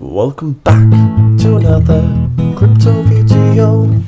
Welcome back to another crypto video.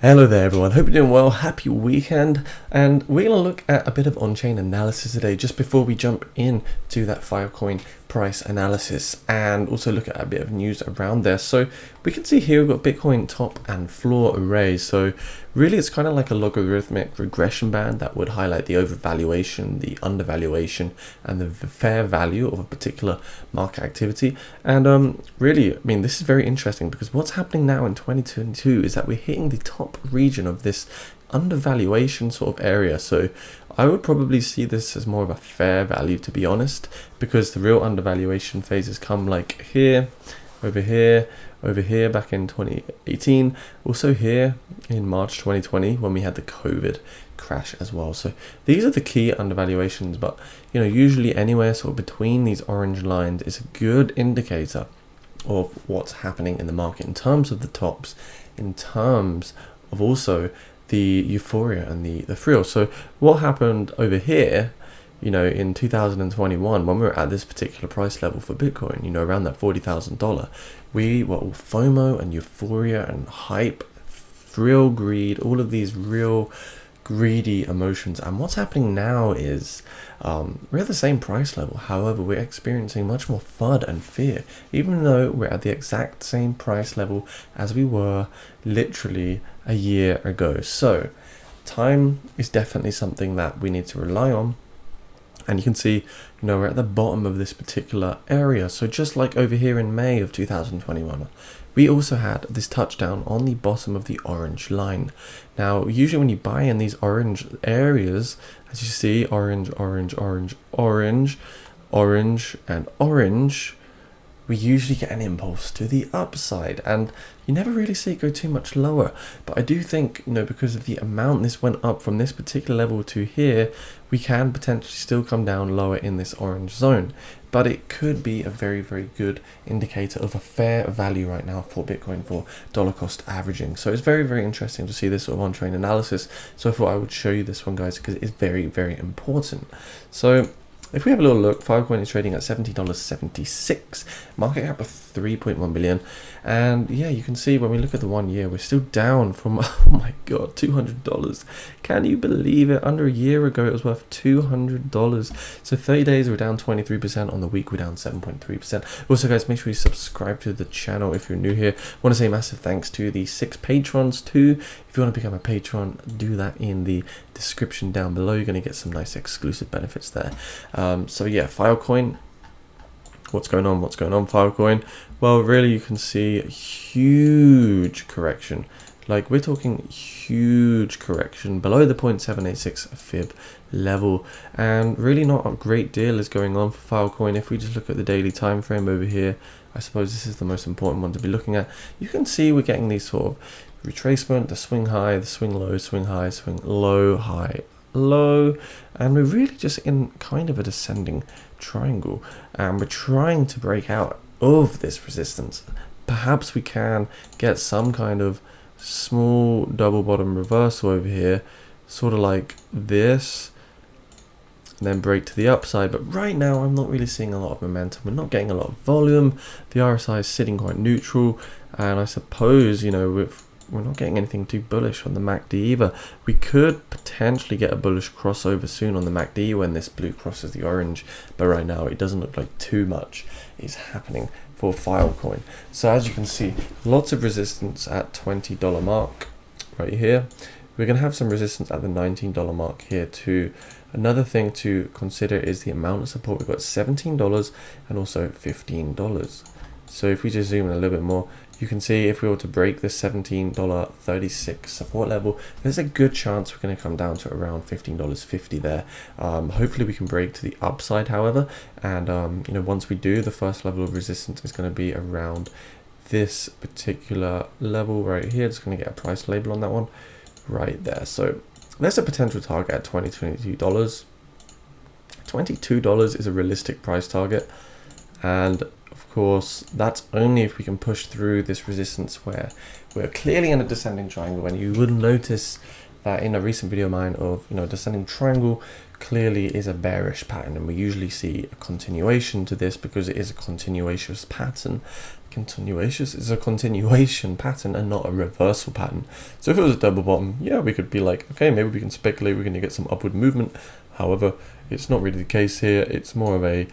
Hello there everyone, hope you're doing well, happy weekend, and we're going to look at a bit of on-chain analysis today just before we jump into that FILECOIN price analysis and also look at a bit of news around there. So we can see here we've got Bitcoin top and floor arrays, so really it's kind of like a logarithmic regression band that would highlight the overvaluation, the undervaluation, and the fair value of a particular market activity. And really, I mean, this is very interesting because what's happening now in 2022 is that we're hitting the top region of this undervaluation sort of area. So I would probably see this as more of a fair value, to be honest, because the real undervaluation phases come like here, over here, over here back in 2018, also here in March 2020 when we had the COVID crash as well. So these are the key undervaluations, but you know, usually anywhere sort of between these orange lines is a good indicator of what's happening in the market in terms of the tops, in terms of also the euphoria and the thrill. So what happened over here, you know, in 2021 when we were at this particular price level for Bitcoin, you know, around that $40,000, we were all FOMO and euphoria and hype, thrill, greed, all of these real greedy emotions. And what's happening now is we're at the same price level, however we're experiencing much more FUD and fear, even though we're at the exact same price level as we were literally a year ago. So time is definitely something that we need to rely on. And you can see, you know, we're at the bottom of this particular area. So just like over here in May of 2021, we also had this touchdown on the bottom of the orange line. Now, usually when you buy in these orange areas, as you see, orange, orange, orange, orange, orange, and orange, we usually get an impulse to the upside, and you never really see it go too much lower. But I do think, you know, because of the amount this went up from this particular level to here, we can potentially still come down lower in this orange zone. But it could be a very, very good indicator of a fair value right now for Bitcoin for dollar cost averaging. So it's very, very interesting to see this sort of on-chain analysis. So I thought I would show you this one, guys, because it is very, very important. So if we have a little look, FILECOIN is trading at $70.76, market cap of 3.1 billion. And yeah, you can see when we look at the 1 year, we're still down from, oh my God, $200. Can you believe it? Under a year ago, it was worth $200. So 30 days, we're down 23%. On the week, we're down 7.3%. Also, guys, make sure you subscribe to the channel if you're new here. I want to say massive thanks to the 6 patrons too. If you want to become a patron, do that in the description down below. You're going to get some nice exclusive benefits there. So yeah, FILECOIN. What's going on? What's going on, FILECOIN? Well, really, you can see a huge correction. Like, we're talking huge correction below the 0.786 fib level, and really not a great deal is going on for FILECOIN. If we just look at the daily time frame over here, I suppose this is the most important one to be looking at. You can see we're getting these sort of retracement, the swing high, the swing low, swing high, swing low, high, low, and we're really just in kind of a descending triangle, and we're trying to break out of this resistance. Perhaps we can get some kind of small double bottom reversal over here, sort of like this, and then break to the upside. But right now I'm not really seeing a lot of momentum. We're not getting a lot of volume. The RSI is sitting quite neutral, and I suppose, you know, we're not getting anything too bullish on the MACD either. We could potentially get a bullish crossover soon on the MACD when this blue crosses the orange, but right now it doesn't look like too much is happening for FILECOIN. So as you can see, lots of resistance at $20 mark right here. We're going to have some resistance at the $19 mark here too. Another thing to consider is the amount of support. We've got $17 and also $15. So if we just zoom in a little bit more, you can see if we were to break the $17.36 support level, there's a good chance we're going to come down to around $15.50 there. Hopefully we can break to the upside, however, and you know, once we do, the first level of resistance is going to be around this particular level right here. Just going to get a price label on that one right there. So there's a potential target at $22. $22 is a realistic price target, and of course that's only if we can push through this resistance where we're clearly in a descending triangle. And you would notice that in a recent video of mine of, you know, descending triangle clearly is a bearish pattern, and we usually see a continuation to this because it is a continuous pattern. Continuous is a continuation pattern and not a reversal pattern. So if it was a double bottom, yeah, we could be like, okay, maybe we can speculate we're going to get some upward movement. However, it's not really the case here. It's more of a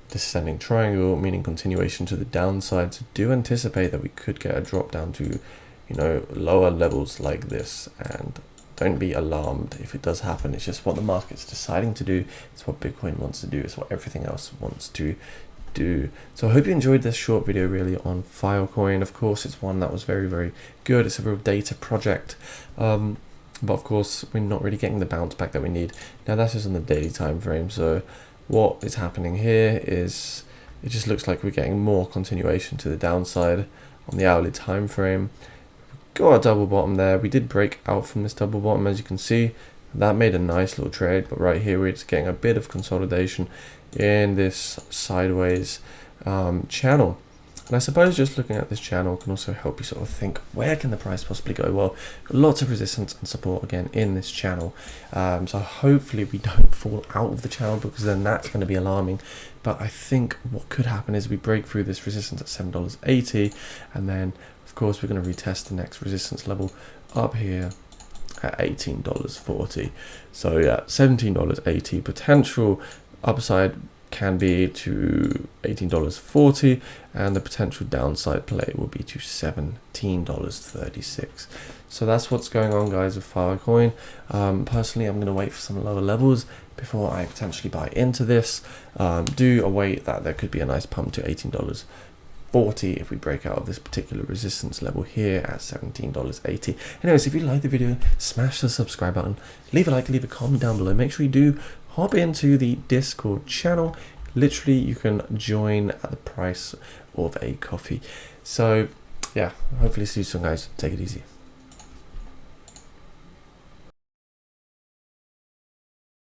descending triangle, meaning continuation to the downside. So do anticipate that we could get a drop down to, you know, lower levels like this, and don't be alarmed if it does happen. It's just what the market's deciding to do. It's what Bitcoin wants to do. It's what everything else wants to do. So I hope you enjoyed this short video really on FILECOIN. Of course, it's one that was very, very good. It's a real data project. But of course, we're not really getting the bounce back that we need. Now that's just on the daily time frame. So what is happening here is it just looks like we're getting more continuation to the downside on the hourly time frame. Got a double bottom there. We did break out from this double bottom, as you can see. That made a nice little trade, but right here we're just getting a bit of consolidation in this sideways channel. And I suppose just looking at this channel can also help you sort of think, where can the price possibly go? Well, lots of resistance and support again in this channel. So hopefully we don't fall out of the channel, because then that's going to be alarming. But I think what could happen is we break through this resistance at $7.80, and then of course we're going to retest the next resistance level up here at $18.40. So yeah, $17.80 potential upside can be to $18.40, and the potential downside play will be to $17.36. So that's what's going on, guys, with FILECOIN. Personally, I'm going to wait for some lower levels before I potentially buy into this. Do await that there could be a nice pump to $18.40 if we break out of this particular resistance level here at $17.80. Anyways, if you like the video, smash the subscribe button, leave a like, leave a comment down below. Make sure you do hop into the Discord channel. Literally, you can join at the price of a coffee. So yeah, hopefully see you soon, guys. Take it easy.